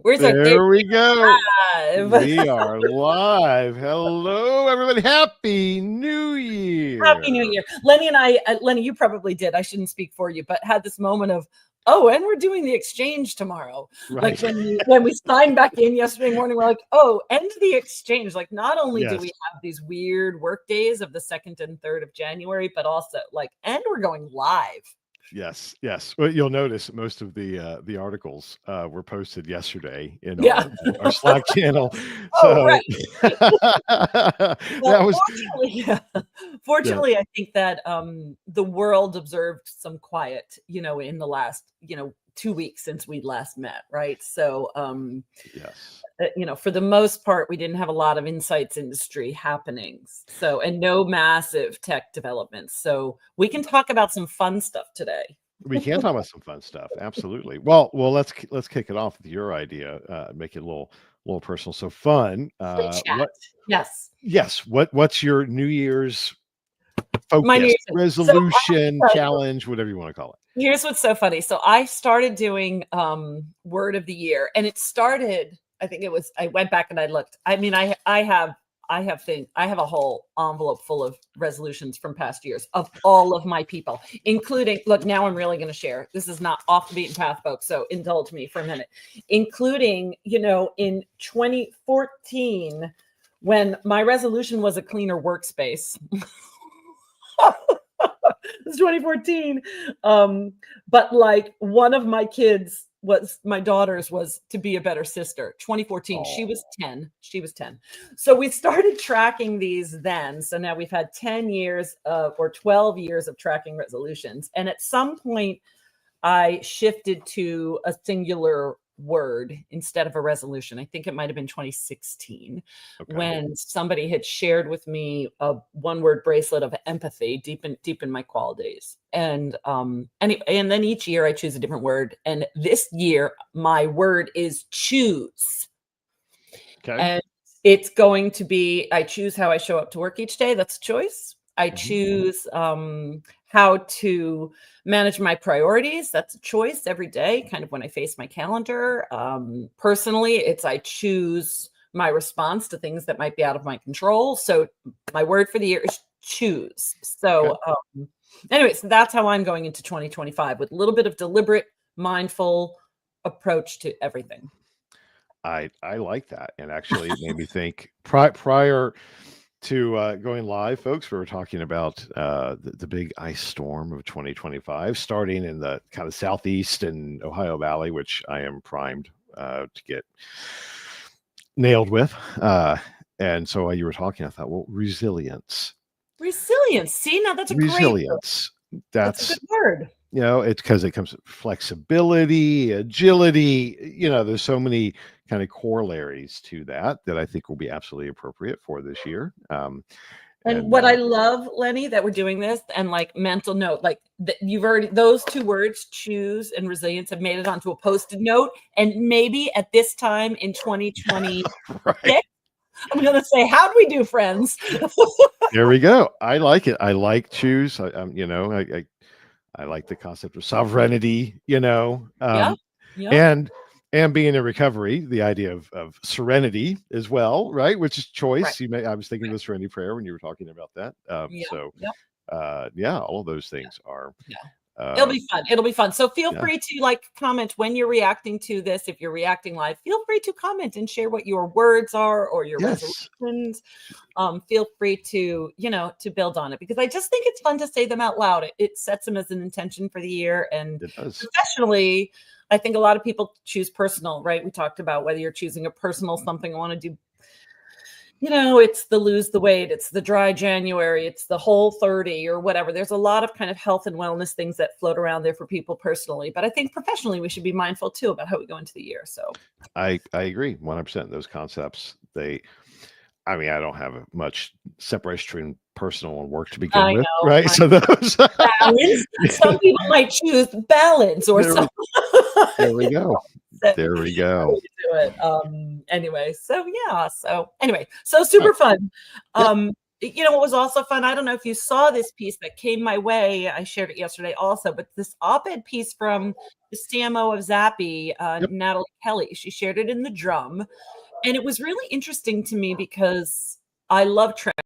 Where's our There we go. live? We are live. Hello, everybody. Happy New Year. Happy New Year. Lenny and I, Lenny, you probably did. I shouldn't speak for you, but had this moment of, oh, and we're doing the exchange tomorrow. Right. Like when we signed back in yesterday morning, we're like, oh, end the exchange. Like not only do we have these weird work days of the 2nd and 3rd of January, but also like, and we're going live. Yes. Well, you'll notice most of the articles were posted yesterday in our Slack channel. So right. Well, fortunately, I think that the world observed some quiet, in the last, 2 weeks since we last met, right? So, for the most part, we didn't have a lot of insights industry happenings. So, and no massive tech developments. So we can talk about some fun stuff today. We can talk about some fun stuff. Absolutely. Well, let's kick it off with your idea. Make it a little personal. So fun. Yes. What's your New Year's focus, resolution, challenge, whatever you want to call it? Here's what's so funny. So I started doing word of the year, and it started, I went back and I looked. I mean, I have a whole envelope full of resolutions from past years of all of my people, including, look, now I'm really going to share. This is not off the beaten path, folks. So indulge me for a minute, including, in 2014, when my resolution was a cleaner workspace. It's 2014. But like one of my daughters was to be a better sister. 2014. Oh. She was 10. So we started tracking these then. So now we've had 10 years or 12 years of tracking resolutions. And at some point I shifted to a singular word instead of a resolution. I think it might have been 2016 when somebody had shared with me a one-word bracelet of empathy deep in my qualities. And and then each year I choose a different word. And this year my word is choose. And it's going to be, I choose how I show up to work each day. That's a choice. I choose how to manage my priorities. That's a choice every day, kind of when I face my calendar. Personally, it's I choose my response to things that might be out of my control. So my word for the year is choose. So anyways, that's how I'm going into 2025 with a little bit of deliberate, mindful approach to everything. I like that. And actually it made me think prior to going live, folks, we were talking about the big ice storm of 2025 starting in the kind of southeast and Ohio Valley, which I am primed to get nailed with. And so while you were talking, I thought, well, resilience. See, now that's a resilience. Great word. That's a good word. It's because it comes with flexibility, agility. There's so many kind of corollaries to that I think will be absolutely appropriate for this year. And what I love, Lenny, that we're doing this, and like mental note, like you've already, those two words, choose and resilience, have made it onto a Post-it note. And maybe at this time in 2026, I'm going to say, how do we do, friends? There we go. I like it. I like choose. I like the concept of sovereignty, and being in recovery, the idea of serenity as well, right? Which is choice. Right. I was thinking of the serenity prayer when you were talking about that. All of those things are. It'll be fun. So feel free to comment when you're reacting to this. If you're reacting live, feel free to comment and share what your words are or your resolutions. Feel free to, to build on it, because I just think it's fun to say them out loud. It sets them as an intention for the year. And professionally, I think a lot of people choose personal, right? We talked about whether you're choosing a personal something I want to do. It's the lose the weight, it's the dry January, it's the whole 30 or whatever. There's a lot of kind of health and wellness things that float around there for people personally. But I think professionally, we should be mindful too about how we go into the year. So I agree 100%. Those concepts, I don't have much separation between personal and work to begin with, right? So those balance. Some people might choose balance or something. There we go. There we go. Do it. Anyway, so super fun. you know what was also fun? I don't know if you saw this piece that came my way. I shared it yesterday also, but this op-ed piece from the CMO of Zappy, Yep. Natalie Kelly, she shared it in the Drum. And it was really interesting to me because I love trends,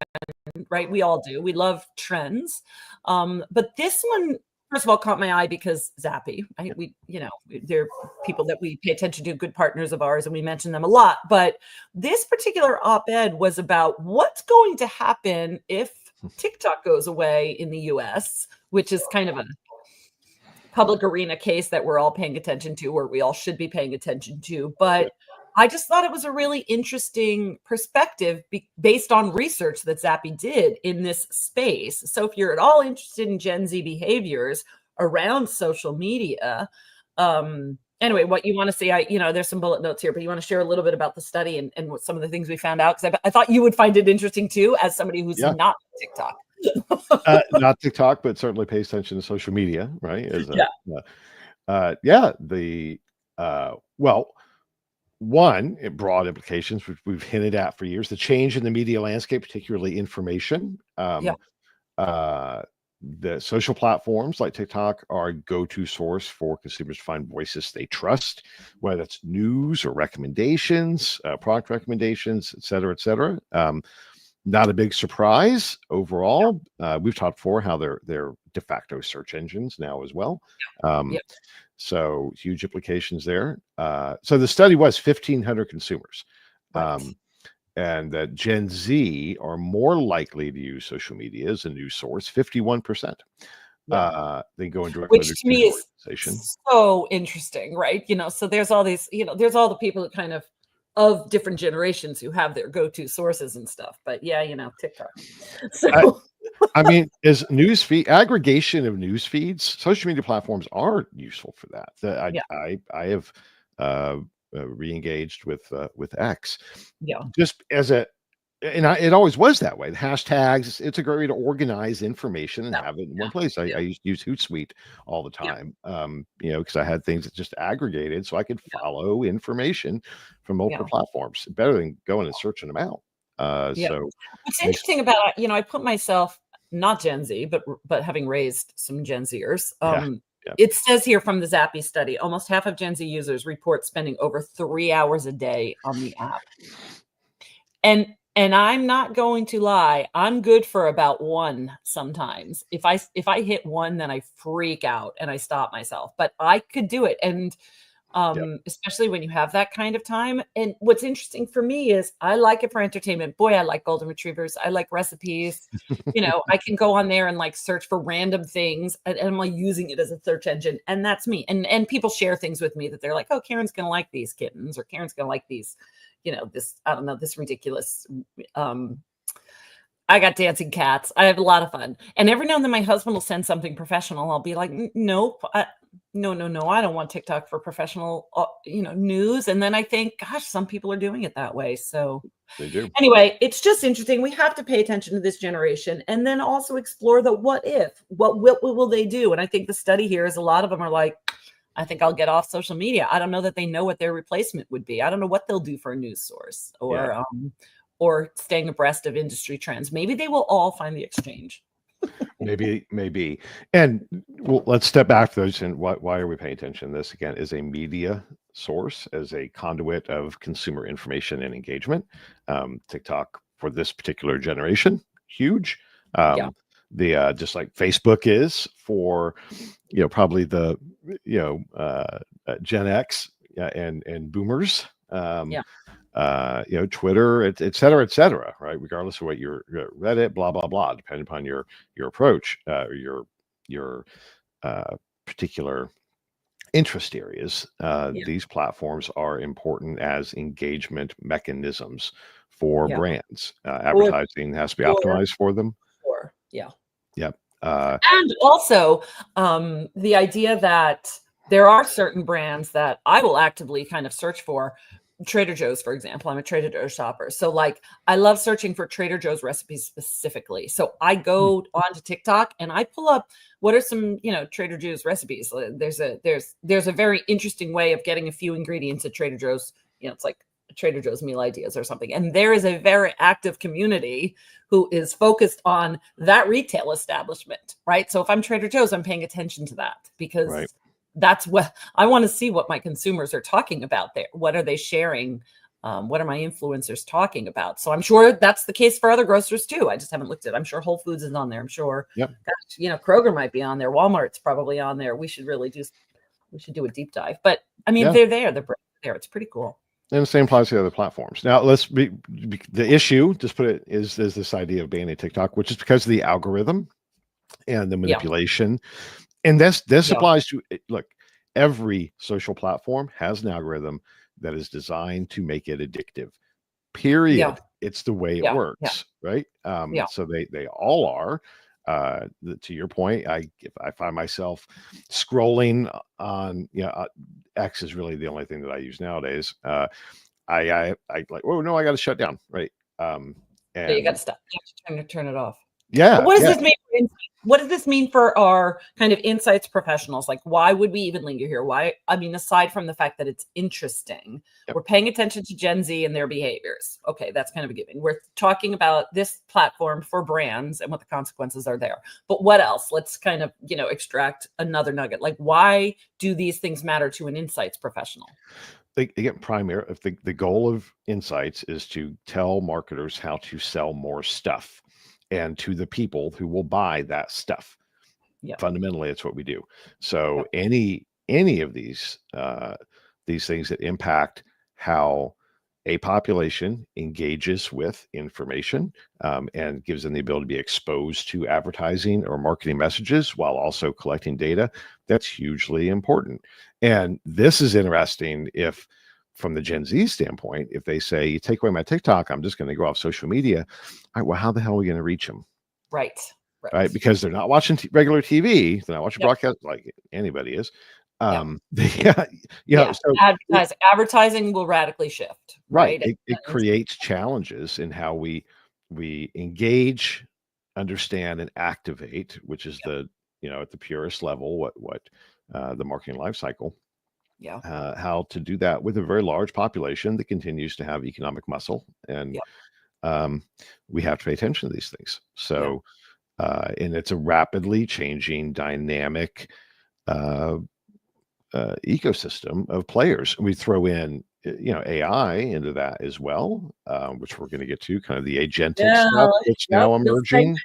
right? We all do. We love trends. But this one, first of all, caught my eye because Zappy, we, you know, they're people that we pay attention to, good partners of ours, and we mention them a lot. But this particular op-ed was about what's going to happen if TikTok goes away in the US, which is kind of a public arena case that we're all paying attention to, or we all should be paying attention to. But I just thought it was a really interesting perspective based on research that Zappy did in this space. So if you're at all interested in Gen Z behaviors around social media, anyway, what you want to see, you know, there's some bullet notes here, but you want to share a little bit about the study and what some of the things we found out? Because I thought you would find it interesting too, as somebody who's not on TikTok. Not TikTok, but certainly pays attention to social media, right? Well, one, broad implications, which we've hinted at for years, the change in the media landscape, particularly information. The social platforms like TikTok are a go-to source for consumers to find voices they trust, whether it's news or recommendations, product recommendations, et cetera, et cetera. Not a big surprise overall. We've talked before how they're de facto search engines now as well. So huge implications there. So the study was 1,500 consumers. And that Gen Z are more likely to use social media as a news source, 51%. They go in directly, which to me is so interesting, right? You know, so there's all these, you know, there's all the people that kind of different generations who have their go-to sources and stuff. But yeah, you know, TikTok. So I mean, as news feed aggregation of news feeds, social media platforms are useful for that. I have re-engaged with X. Just as it always was that way. The hashtags, it's a great way to organize information and have it in one place. I used to use Hootsuite all the time, you know, because I had things that just aggregated so I could follow information from multiple platforms better than going and searching them out. So what's interesting about, you know, I put myself not Gen Z, but having raised some Gen Zers, it says here from the Zappy study, almost half of Gen Z users report spending over 3 hours a day on the app. And I'm not going to lie, I'm good for about 1 sometimes. If I hit 1, then I freak out and I stop myself. But I could do it. And especially when you have that kind of time. And what's interesting for me is I like it for entertainment. Boy, I like golden retrievers. I like recipes. You know, I can go on there and like search for random things and I'm like using it as a search engine. And that's me. And people share things with me that they're like, oh, Karen's going to like these kittens, or Karen's going to like these, you know, this, I don't know, this ridiculous, I got dancing cats. I have a lot of fun. And every now and then my husband will send something professional. I'll be like, nope, no, I don't want TikTok for professional, you know, news. And then I think, gosh, some people are doing it that way. So they do. Anyway, it's just interesting. We have to pay attention to this generation and then also explore the what if, what will they do? And I think the study here is a lot of them are like, I think I'll get off social media. I don't know that they know what their replacement would be. I don't know what they'll do for a news source or staying abreast of industry trends. Maybe they will all find the exchange. maybe. And well, let's step back to those. And why are we paying attention? This again is a media source, as a conduit of consumer information and engagement. TikTok for this particular generation, huge. Just like Facebook is for, you know, probably the, you know, Gen X and boomers. You know, Twitter, et cetera, right? Regardless of what your Reddit, blah, blah, blah, depending upon your approach, or your particular interest areas. These platforms are important as engagement mechanisms for brands. Advertising has to be optimized for them. And also the idea that there are certain brands that I will actively kind of search for. Trader Joe's, for example. I'm a Trader Joe's shopper. So like I love searching for Trader Joe's recipes specifically. So I go onto TikTok and I pull up what are some, you know, Trader Joe's recipes. There's a very interesting way of getting a few ingredients at Trader Joe's. You know, it's like Trader Joe's meal ideas or something. And there is a very active community who is focused on that retail establishment, right? So if I'm Trader Joe's, I'm paying attention to that because Right. that's what I want to see, what my consumers are talking about there. What are they sharing? What are my influencers talking about? So I'm sure that's the case for other grocers too. I just haven't looked at it. I'm sure Whole Foods is on there. I'm sure, Yep. gosh, Kroger might be on there. Walmart's probably on there. We should do a deep dive. But I mean, Yeah. they're there. They're there. It's pretty cool. And the same applies to the other platforms. Now, the issue, just put it, is this idea of banning TikTok, which is because of the algorithm and the manipulation. And this applies to, look, every social platform has an algorithm that is designed to make it addictive. Period. It's the way it works, right? So they all are. To your point, if I find myself scrolling on, X is really the only thing that I use nowadays. I like, oh no, I got to shut down, right? And you got to stop. You have to turn it off. Yeah. But what does this mean? What does this mean for our kind of insights professionals? Like, why would we even linger here? Why? I mean, aside from the fact that it's interesting, we're paying attention to Gen Z and their behaviors. Okay, that's kind of a given. We're talking about this platform for brands and what the consequences are there. But what else? Let's kind of, extract another nugget. Like, why do these things matter to an insights professional? Again, if the goal of insights is to tell marketers how to sell more stuff, and to the people who will buy that stuff. Fundamentally, it's what we do. So any of these things that impact how a population engages with information and gives them the ability to be exposed to advertising or marketing messages while also collecting data, that's hugely important. And this is interesting if, from the Gen Z standpoint, if they say, you take away my TikTok, I'm just going to go off social media. All right, well, how the hell are we going to reach them? Right. Because they're not watching regular TV. They're not watching broadcast like anybody is. So advertising will radically shift. Right. It creates challenges in how we engage, understand, and activate, which is the, at the purest level, what the marketing life cycle. How to do that with a very large population that continues to have economic muscle, and we have to pay attention to these things. So, and it's a rapidly changing, dynamic ecosystem of players. We throw in, AI into that as well, which we're going to get to, kind of the agentic stuff that's now emerging.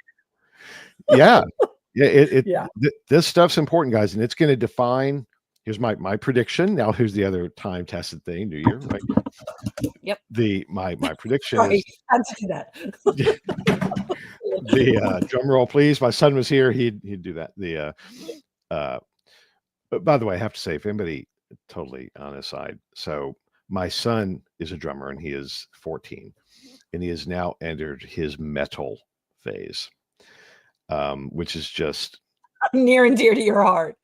This stuff's important, guys, and it's going to define. Here's my prediction. Now, here's the other time-tested thing. New Year, right? My prediction is. How to do that? The drum roll, please. My son was here. He'd do that. But by the way, I have to say, if anybody totally on his side, so my son is a drummer and he is 14, and he has now entered his metal phase, which is just near and dear to your heart.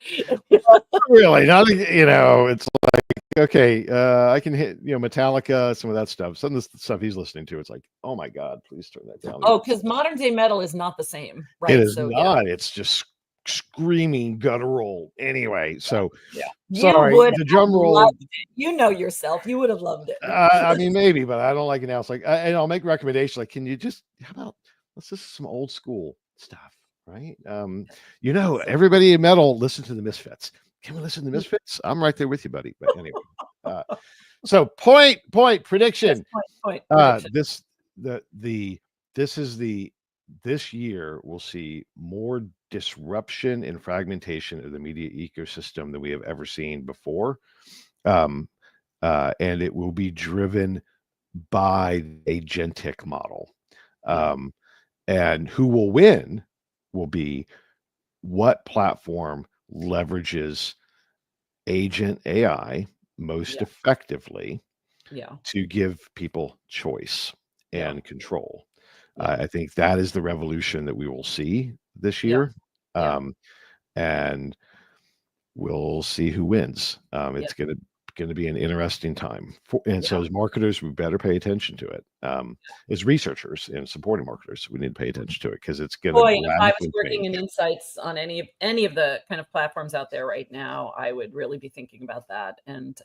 Really, not, it's like, okay, I can hit, Metallica, some of that stuff. Some of the stuff he's listening to, it's like, oh my God, please turn that down. Oh, because modern day metal is not the same, right? It is not. It's just screaming guttural. Anyway, so sorry, the drum roll. You know yourself, you would have loved it. I mean, maybe, but I don't like it now. It's like, and I'll make recommendations. Like, can you just, how about, let's listen to some old school stuff, right? Everybody in metal listen to the Misfits. Can we listen to the Misfits? I'm right there with you, buddy. But anyway, so point prediction. This year we'll see more disruption and fragmentation of the media ecosystem than we have ever seen before, and it will be driven by the agentic model. And who will win will be what platform leverages agent AI most effectively to give people choice and control. I think that is the revolution that we will see this year. And we'll see who wins. It's going to going to be an interesting time. And so as marketers, we better pay attention to it. As researchers and supporting marketers, we need to pay attention to it because it's going to Boy, if I was radically working in change. insights on any of the kind of platforms out there right now, I would really be thinking about that. And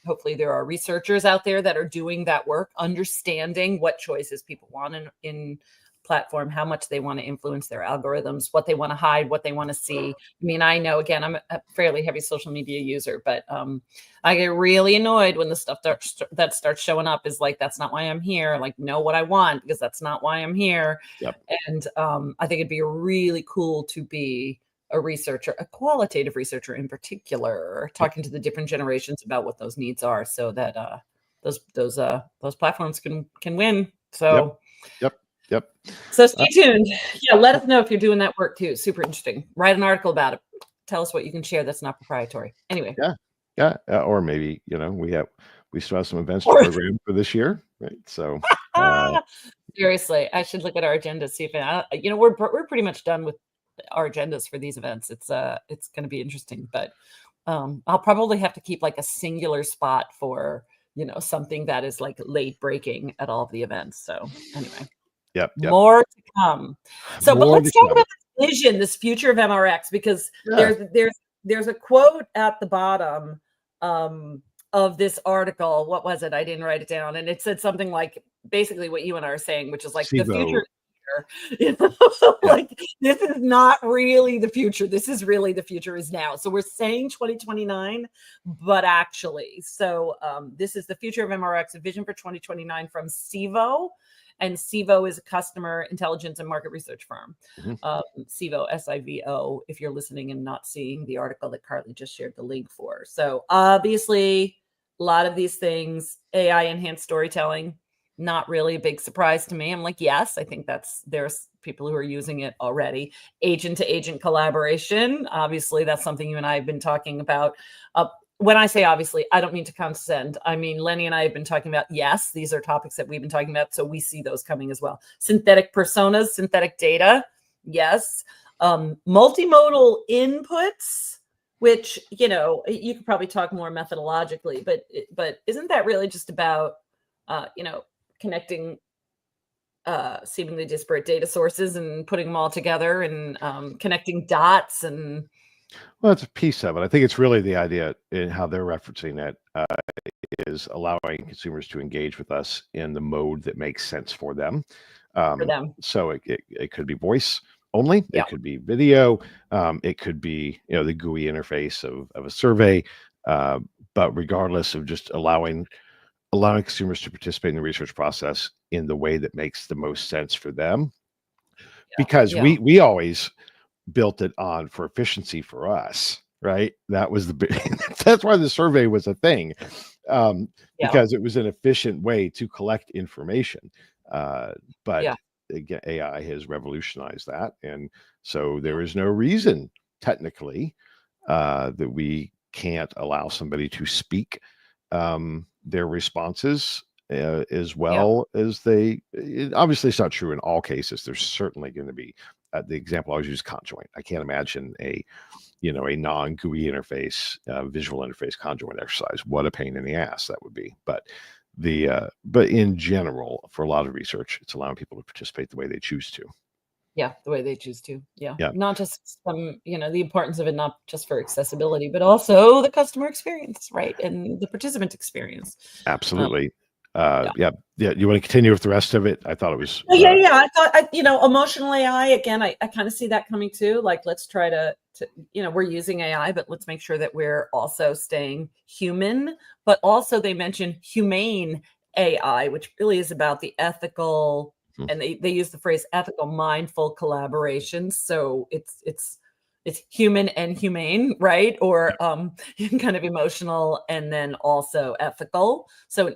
hopefully there are researchers out there that are doing that work, understanding what choices people want in platform, how much they want to influence their algorithms, what they want to hide, what they want to see. I mean, I know, again, I'm a fairly heavy social media user, but I get really annoyed when the stuff that starts showing up is like, that's not why I'm here. Like, know what I want, because that's not why I'm here. Yep. And I think it'd be really cool to be a researcher, a qualitative researcher in particular, talking to the different generations about what those needs are, so that those platforms can win. So Yep. So stay tuned. Yeah, let us know if you're doing that work too. Super interesting. Write an article about it. Tell us what you can share that's not proprietary. Anyway. Yeah. Or maybe, we still have some events to program for this year, right? So seriously, I should look at our agenda, see if we're pretty much done with our agendas for these events. It's going to be interesting, but I'll probably have to keep like a singular spot for something that is like late breaking at all of the events. So anyway. Yep. More to come. So, but let's talk about this vision, this future of MRX, because there's a quote at the bottom of this article. What was it? I didn't write it down, and it said something like basically what you and I are saying, which is like the future. Like, this is not really the future. This is really the future is now. So we're saying 2029, but actually, so this is the future of MRX, a vision for 2029 from Sivo. And Sivo is a customer intelligence and market research firm. Sivo, S-I-V-O, if you're listening and not seeing the article that Carly just shared the link for. So obviously, a lot of these things, AI enhanced storytelling, not really a big surprise to me. I'm like, yes, I think there's people who are using it already. Agent to agent collaboration. Obviously, that's something you and I have been talking about. When I say obviously, I don't mean to condescend. I mean, Lenny and I have been talking about, yes, these are topics that we've been talking about. So we see those coming as well. Synthetic personas, synthetic data. Yes. Multimodal inputs, which, you could probably talk more methodologically, but isn't that really just about, connecting seemingly disparate data sources and putting them all together and connecting dots and... Well, that's a piece of it. I think it's really the idea in how they're referencing it is allowing consumers to engage with us in the mode that makes sense for them. So it could be voice only. It could be video. It could be, the GUI interface of a survey. But regardless of just allowing consumers to participate in the research process in the way that makes the most sense for them. Because we always built it on for efficiency for us, right? That was that's why the survey was a thing, because it was an efficient way to collect information. But again, AI has revolutionized that, and so there is no reason technically that we can't allow somebody to speak their responses as well as obviously it's not true in all cases. There's certainly going to be the example I always use, conjoint. I can't imagine a non-GUI interface, visual interface conjoint exercise. What a pain in the ass that would be. But in general, for a lot of research, it's allowing people to participate the way they choose to. Yeah, the way they choose to. Yeah. Not just the importance of it, not just for accessibility, but also the customer experience, right? And the participant experience. Absolutely. You want to continue with the rest of it? I thought it was. I thought, emotional AI, again, I kind of see that coming too. Like, let's try to, we're using AI, but let's make sure that we're also staying human. But also they mention humane AI, which really is about the ethical, and they use the phrase ethical, mindful collaboration. So it's human and humane, right? Or kind of emotional and then also ethical. So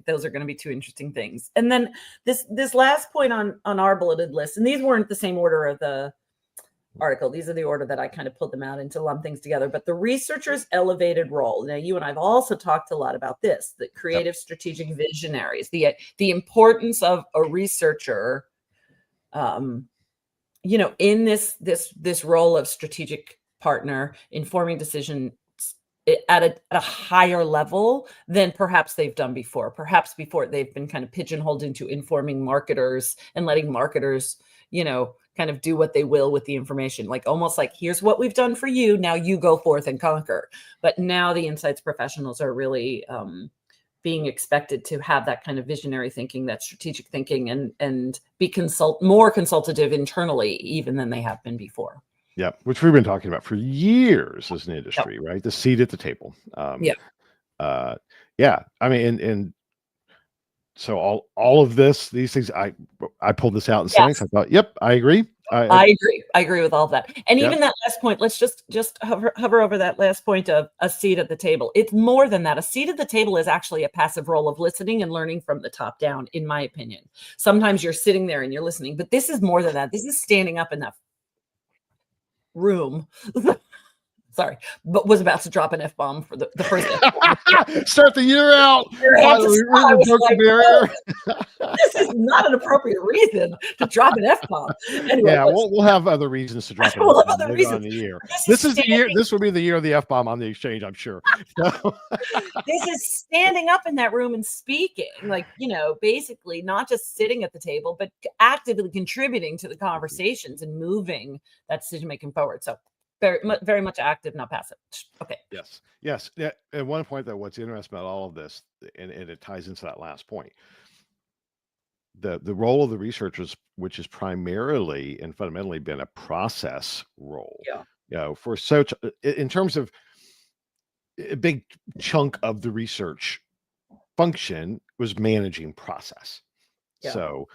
those are going to be two interesting things. And then this last point on our bulleted list, and these weren't the same order of the article. These are the order that I kind of pulled them out and to lump things together. But the researcher's elevated role. Now, you and I have also talked a lot about this, the creative strategic visionaries, the importance of a researcher in this role of strategic partner, informing decisions at a higher level than perhaps they've done before. Perhaps before they've been kind of pigeonholed into informing marketers and letting marketers, kind of do what they will with the information, like almost like, here's what we've done for you. Now you go forth and conquer. But now the insights professionals are really being expected to have that kind of visionary thinking, that strategic thinking, and be more consultative internally, even than they have been before. Yeah, which we've been talking about for years as an Yep. industry, right? The seat at the table. Yeah. Yeah. I mean, and so all of these things, I pulled this out in science. I thought, yep, I agree. I agree. I agree with all of that. And Yep. even that last point, let's just hover over that last point of a seat at the table. It's more than that. A seat at the table is actually a passive role of listening and learning from the top down, in my opinion. Sometimes you're sitting there and you're listening, but this is more than that. This is standing up in that room. Sorry, but was about to drop an F-bomb for the first F-bomb. Start the year out. This is not an appropriate reason to drop an F-bomb. Anyway, yeah, we'll have other reasons to drop an we'll have F-bomb other later reasons. on in the year. This is the year. This will be the year of the F-bomb on the exchange, I'm sure. This is standing up in that room and speaking, like, basically not just sitting at the table, but actively contributing to the conversations and moving that decision making forward. So very much active, not passive. Okay. Yes. Yeah. And one point that what's interesting about all of this, and it ties into that last point, the role of the researchers, which has primarily and fundamentally been a process role. Yeah. For such, in terms of a big chunk of the research function was managing process. Yeah. So,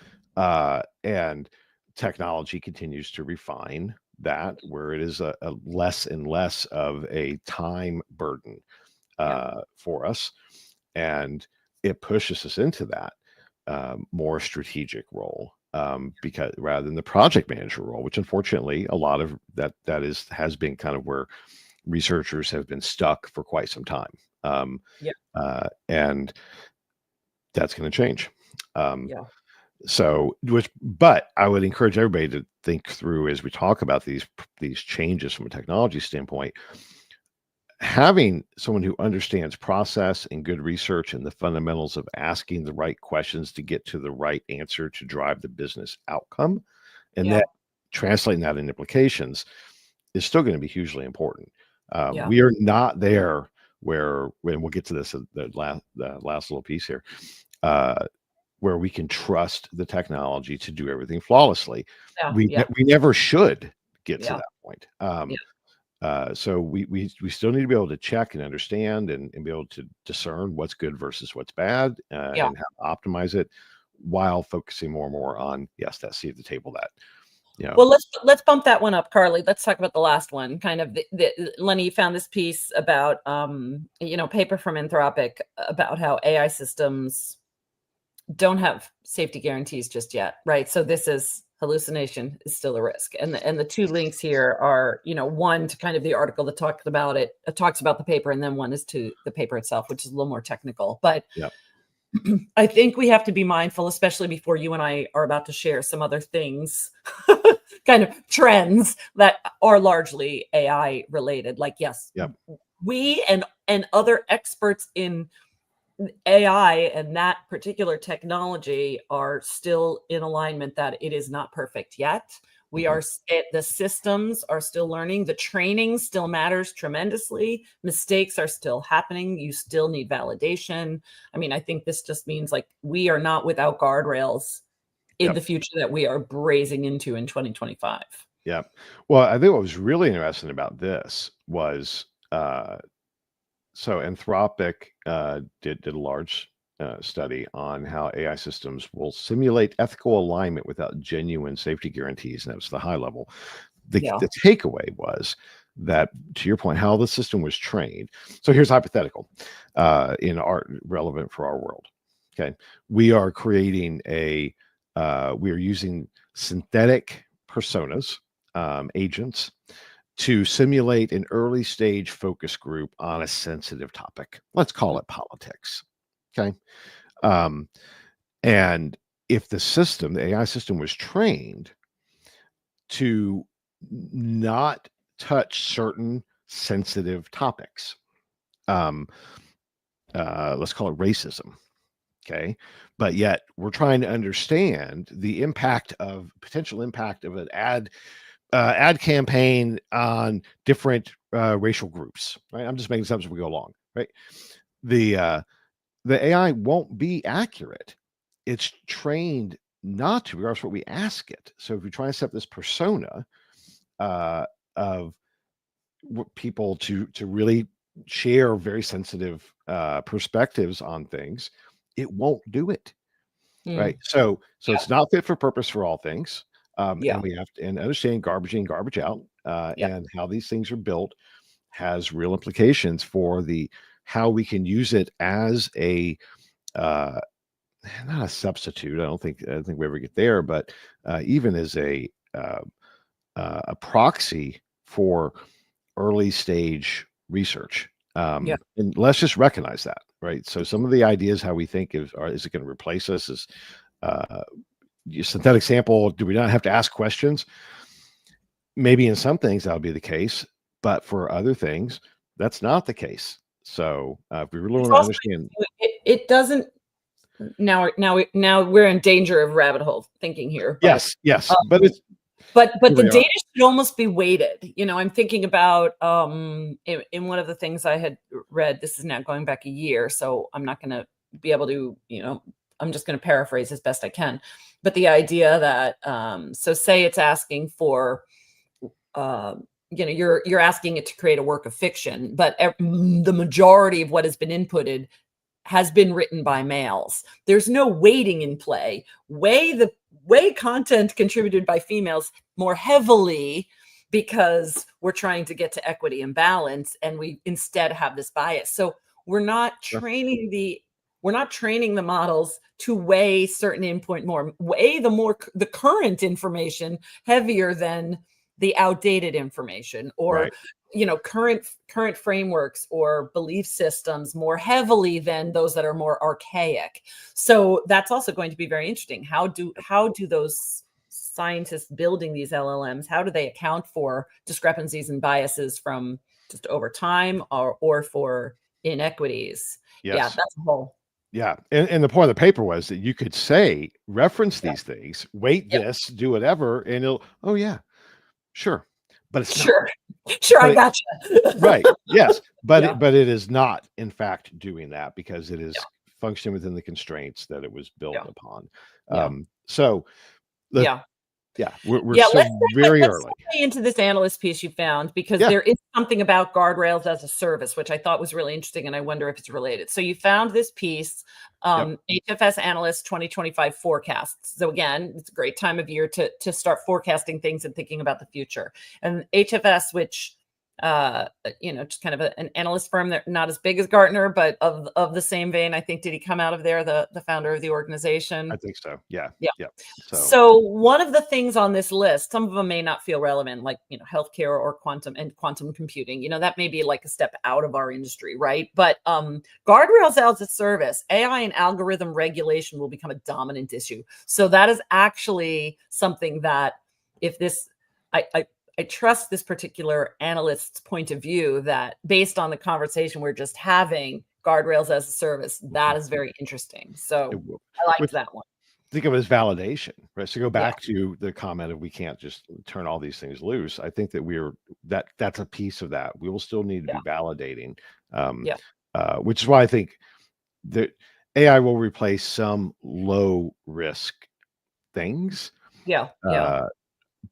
and technology continues to refine that, where it is a less and less of a time burden for us, and it pushes us into that more strategic role, because rather than the project manager role, which unfortunately a lot of has been kind of where researchers have been stuck for quite some time. And that's going to change. So, but I would encourage everybody to think through, as we talk about these changes from a technology standpoint, having someone who understands process and good research and the fundamentals of asking the right questions to get to the right answer to drive the business outcome, and then translating that in implications is still going to be hugely important. We are not there where, when we'll get to this, the last little piece here, where we can trust the technology to do everything flawlessly. We never should get to that point. So we still need to be able to check and understand and be able to discern what's good versus what's bad, and how to optimize it, while focusing more and more on that seat at the table. That Well, let's bump that one up, Carly. Let's talk about the last one. Kind of Lenny, you found this piece about paper from Anthropic about how AI systems don't have safety guarantees just yet, right? So this is hallucination is still a risk. And the two links here are, one to kind of the article that talks about the paper, and then one is to the paper itself, which is a little more technical. But I think we have to be mindful, especially before you and I are about to share some other things, kind of trends that are largely AI related. Like, we and other experts in AI and that particular technology are still in alignment that it is not perfect yet. We are, the systems are still learning. The training still matters tremendously. Mistakes are still happening. You still need validation. I mean, I think this just means, like, we are not without guardrails in the future that we are brazing into in 2025. Yeah. Well, I think what was really interesting about this was, so Anthropic did a large study on how AI systems will simulate ethical alignment without genuine safety guarantees, and that was the high level. The takeaway was that, to your point, how the system was trained. So here's hypothetical, relevant for our world. Okay, we are creating we are using synthetic personas, agents, to simulate an early stage focus group on a sensitive topic. Let's call it politics. Okay. And if the AI system was trained to not touch certain sensitive topics, let's call it racism. Okay. But yet we're trying to understand the potential impact of an ad campaign on different racial groups, right? I'm just making assumptions as we go along, right? The AI won't be accurate. It's trained not to, regardless of what we ask it. So if we try and set this persona of people to really share very sensitive perspectives on things, it won't do it. Right. So Yeah. it's not fit for purpose for all things. Yeah. And we have to understand garbage in, garbage out, Yeah. and how these things are built has real implications for how we can use it as a not a substitute. I don't think we ever get there, but even as a proxy for early stage research. Yeah. And let's just recognize that, right? So some of the ideas, how we think is it going to replace us? Is synthetic sample? Do we not have to ask questions? Maybe in some things that'll be the case, but for other things, that's not the case. So if we really want to understand, it doesn't. Now we're in danger of rabbit hole thinking here. But, yes, but it's. But the data should almost be weighted. I'm thinking about in one of the things I had read, this is now going back a year, so I'm not going to be able to, I'm just going to paraphrase as best I can. But the idea that, so say it's asking for, you're asking it to create a work of fiction, but the majority of what has been inputted has been written by males. There's no weighting in play. Weigh content contributed by females more heavily because we're trying to get to equity and balance, and we instead have this bias. So we're not training the models to weigh certain input more, weigh the current information heavier than the outdated information, or current frameworks or belief systems more heavily than those that are more archaic. So that's also going to be very interesting. How do those scientists building these LLMs, how do they account for discrepancies and biases from just over time or for inequities? Yes. Yeah, that's a whole. Yeah. And the point of the paper was that you could reference these things, weight this, do whatever, and it'll, oh yeah, sure. But it's sure. Sure, I gotcha. Right. Yes. But it is not, in fact, doing that because it is functioning within the constraints that it was built upon. So we're still very early into this analyst piece you found, because there is something about guardrails as a service, which I thought was really interesting, and I wonder if it's related. So you found this piece, HFS Analysts 2025 forecasts. So again, it's a great time of year to start forecasting things and thinking about the future. And HFS, which just kind of an analyst firm that not as big as Gartner, but of the same vein. I think, did he come out of there, the founder of the organization? I think so. Yeah. So one of the things on this list, some of them may not feel relevant, like healthcare or quantum computing. That may be like a step out of our industry, right? But guardrails as a service, AI and algorithm regulation will become a dominant issue. So that is actually something that, if this, I trust this particular analyst's point of view, that based on the conversation we're just having, guardrails as a service, that is very interesting. So I like that one. Think of it as validation, right? So go back to the comment of we can't just turn all these things loose. I think that that's a piece of that. We will still need to be validating, which is why I think that AI will replace some low risk things.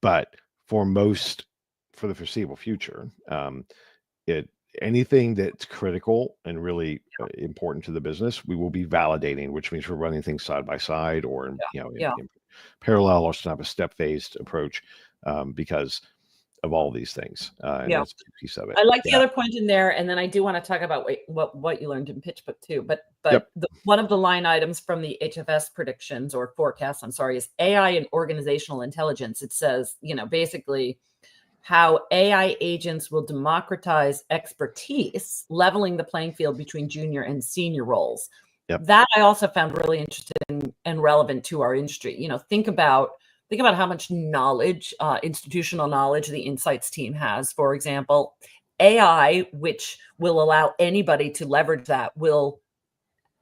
But for the foreseeable future, anything that's critical and really important to the business, we will be validating, which means we're running things side by side or in parallel, or some type of step-phased approach, because of all these things. And that's a piece of it. I like the other point in there, and then I do want to talk about what you learned in Pitchbook too. But one of the line items from the HFS predictions or forecasts, is AI and organizational intelligence. It says, basically, how AI agents will democratize expertise, leveling the playing field between junior and senior roles. That I also found really interesting and relevant to our industry. Think about how much knowledge, institutional knowledge, the insights team has, for example. AI, which will allow anybody to leverage that, will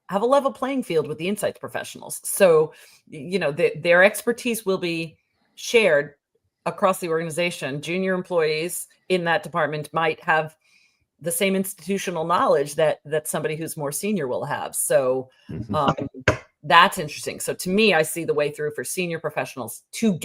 have a level playing field with the insights professionals. So, their expertise will be shared across the organization. Junior employees in that department might have the same institutional knowledge that somebody who's more senior will have. So that's interesting. So to me, I see the way through for senior professionals to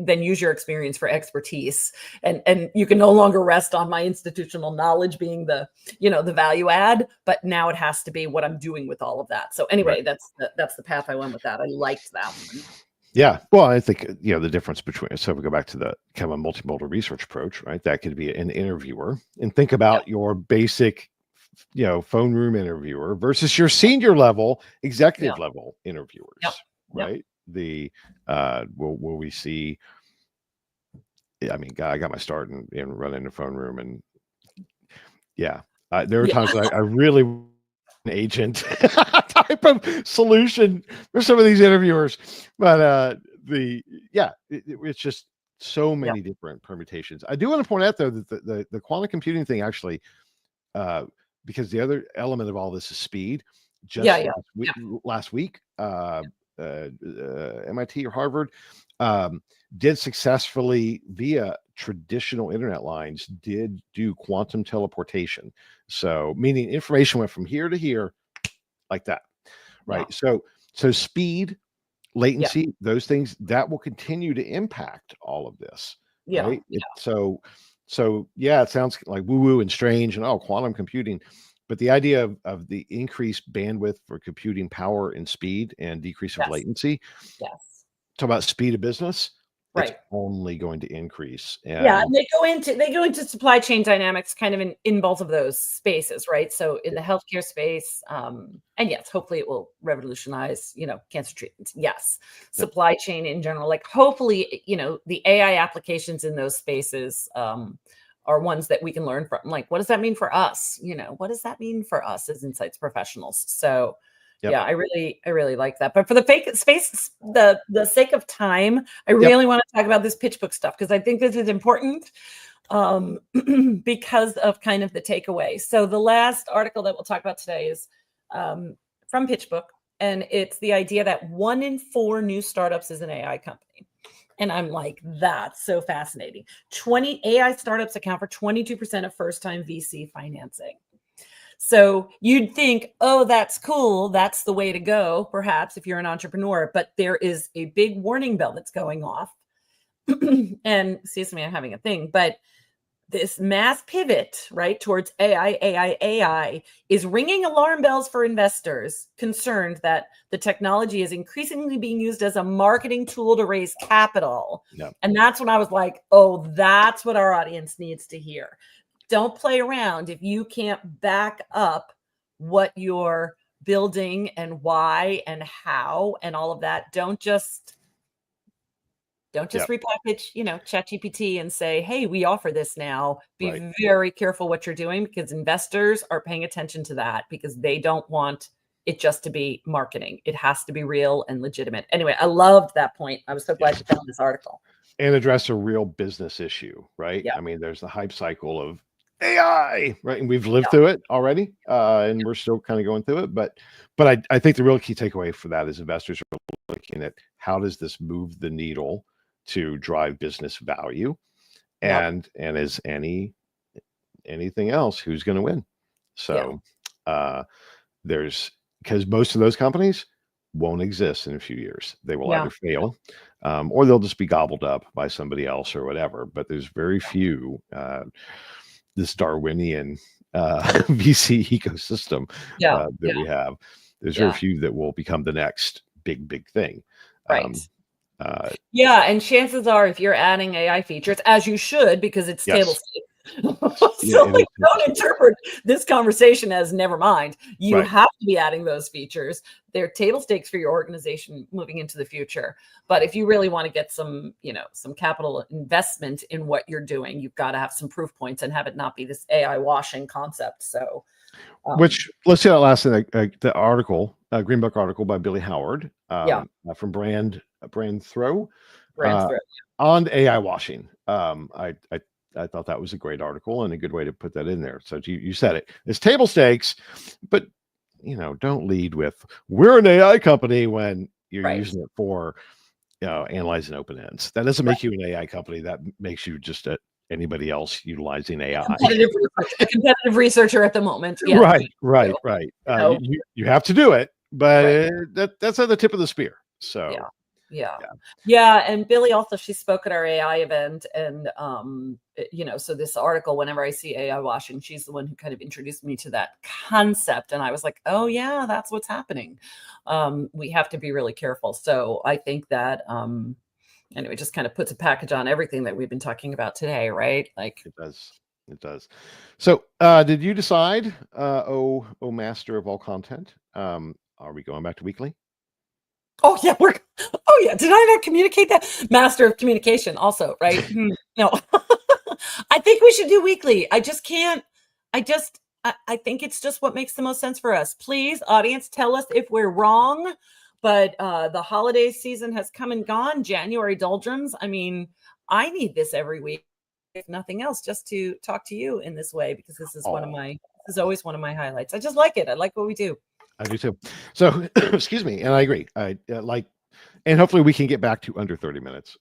then use your experience for expertise, and you can no longer rest on my institutional knowledge being the value add, but now it has to be what I'm doing with all of that. So anyway, that's the path I went with that. I liked that one. Yeah. Well, I think, the difference between, so if we go back to the kind of a multimodal research approach, right? That could be an interviewer, and think about your basic, phone room interviewer versus your senior level, executive level interviewers, right? The, will we see, I mean, God, I got my start in running the phone room, and there are times I really an agent type of solution for some of these interviewers, but it's just so many different permutations. I do want to point out though that the quantum computing thing actually, because the other element of all this is speed. Just last week, MIT or Harvard did successfully, via traditional internet lines, did do quantum teleportation. So meaning information went from here to here like that, right? So speed, latency, those things that will continue to impact all of this, right? So it sounds like woo-woo and strange and quantum computing, but the idea of the increased bandwidth for computing power and speed and decrease of latency, talk about speed of business, it's only going to increase. And they go into supply chain dynamics kind of in both of those spaces, right? So in the healthcare space, and yes, hopefully it will revolutionize, cancer treatments. Yes. Supply chain in general, like hopefully, the AI applications in those spaces are ones that we can learn from. Like, what does that mean for us? What does that mean for us as insights professionals? So I really like that. But for the sake of time, I really want to talk about this Pitchbook stuff, because I think this is important because of kind of the takeaway. So the last article that we'll talk about today is from Pitchbook, and it's the idea that 1 in 4 new startups is an AI company. And I'm like, that's so fascinating. 20 AI startups account for 22% of first-time VC financing. So you'd think, oh, that's cool. That's the way to go, perhaps, if you're an entrepreneur. But there is a big warning bell that's going off. And excuse me, I'm having a thing. But this mass pivot, right, towards AI is ringing alarm bells for investors concerned that the technology is increasingly being used as a marketing tool to raise capital. And that's when I was like, oh, that's what our audience needs to hear. Don't play around. If you can't back up what you're building and why and how and all of that, don't just repackage, ChatGPT and say, hey, we offer this now. Be very careful what you're doing, because investors are paying attention to that, because they don't want it just to be marketing. It has to be real and legitimate. Anyway, I loved that point. I was so glad you found this article. And address a real business issue, right? I mean, there's the hype cycle of AI, right? And we've lived through it already, and we're still kind of going through it. But I think the real key takeaway for that is investors are looking at, how does this move the needle to drive business value, and as anything else, who's going to win? So because most of those companies won't exist in a few years. They will either fail, or they'll just be gobbled up by somebody else or whatever. But there's very few, this Darwinian VC ecosystem that we have. There's very few that will become the next big thing. And chances are, if you're adding AI features, as you should, because it's table stakes. So don't interpret this conversation as never mind. You have to be adding those features. They're table stakes for your organization moving into the future. But if you really want to get some capital investment in what you're doing, you've got to have some proof points and have it not be this AI washing concept. So, which, let's see that last thing, the article, Green Book article by Billy Howard, from Brand Throw, on AI washing. I thought that was a great article and a good way to put that in there. So you said it. It's table stakes, but don't lead with we're an AI company when you're using it for analyzing open ends. That doesn't make you an AI company. That makes you just anybody else utilizing AI. A competitive researcher at the moment. Yeah. Right. You have to do it, but that's at the tip of the spear. So yeah. And Billy also, she spoke at our AI event, and so this article, whenever I see AI washing, she's the one who kind of introduced me to that concept, and I was like, oh yeah, that's what's happening. We have to be really careful. So I think that anyway, it just kind of puts a package on everything that we've been talking about today, right? Like it does. So did you decide, master of all content, are we going back to weekly? Oh yeah, did I not communicate that? Master of communication also, right? No. I think we should do weekly. I just can't. I think it's just what makes the most sense for us. Please, audience, tell us if we're wrong. But the holiday season has come and gone. January doldrums. I mean, I need this every week, if nothing else, just to talk to you in this way, because this is always one of my highlights. I just like it. I like what we do. I do too. So, excuse me, and I agree. I like, and hopefully we can get back to under 30 minutes.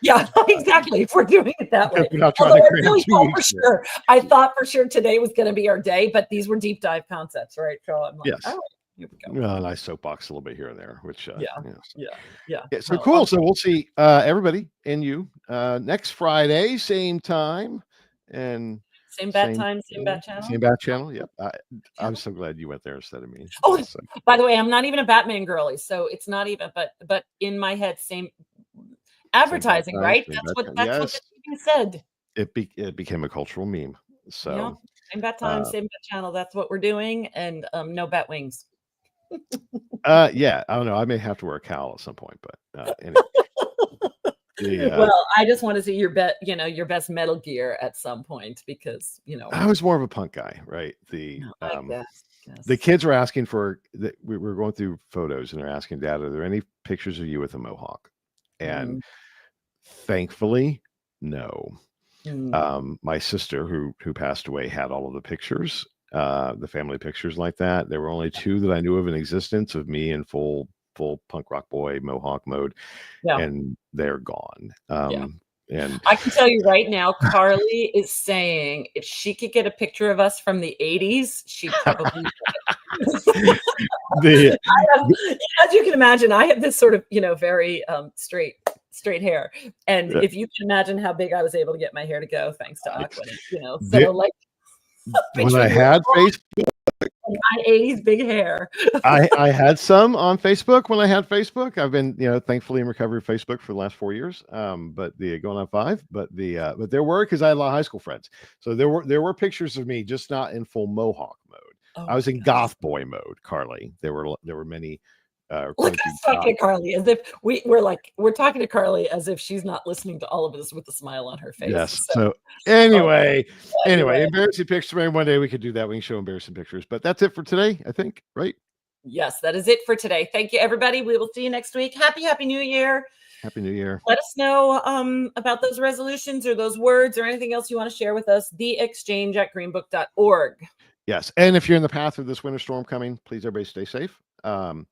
Yeah, exactly. If we're doing it that way. We're not trying to really I thought for sure today was going to be our day, but these were deep dive concepts, right? So I'm like, yes. Oh, here we go. Nice soapbox a little bit here and there, which yeah. So cool. So we'll see everybody and you next Friday, same time and same bat time, same bat channel. Same bat channel. Yep. I'm so glad you went there instead of me. Oh, by the way, I'm not even a Batman girly, so it's not even. But in my head, same advertising, right? That's what the TV said. It became a cultural meme. So same bat time, same bat channel. That's what we're doing, and no bat wings. Yeah, I don't know. I may have to wear a cowl at some point, but anyway. Well, I just want to see your best Metal Gear at some point, because I was more of a punk guy, right? The kids were asking for that. We were going through photos, and they're asking, Dad, are there any pictures of you with a mohawk? And thankfully, no. My sister, who passed away, had all of the pictures, the family pictures like that. There were only 2 that I knew of in existence of me in full punk rock boy mohawk mode, and they're gone. And I can tell you right now, Carly is saying if she could get a picture of us from the 80s, she probably would. As you can imagine, I have this sort of very straight hair, and if you can imagine how big I was able to get my hair to go thanks to Aqua, so like when I had Facebook, my 80s big hair. I had some on Facebook when I had Facebook. I've been, thankfully in recovery of Facebook for the last 4 years. But going on 5, but there were, because I had a lot of high school friends. So there were pictures of me, just not in full mohawk mode. I was in goth boy mode, Carly. There were many. Look, talking to Carly as if we're talking to Carly as if she's not listening to all of this with a smile on her face. Yes. So anyway, embarrassing pictures. Maybe one day we could do that. We can show embarrassing pictures. But that's it for today, I think. Right? Yes, that is it for today. Thank you, everybody. We will see you next week. Happy New Year. Happy New Year. Let us know about those resolutions or those words or anything else you want to share with us. theexchange@greenbook.org. Yes. And if you're in the path of this winter storm coming, please, everybody stay safe and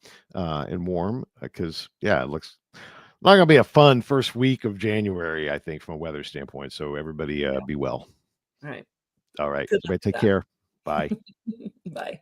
warm, because it looks not gonna be a fun first week of January, I think, from a weather standpoint. So everybody be well. All right. Everybody take care. Bye. Bye.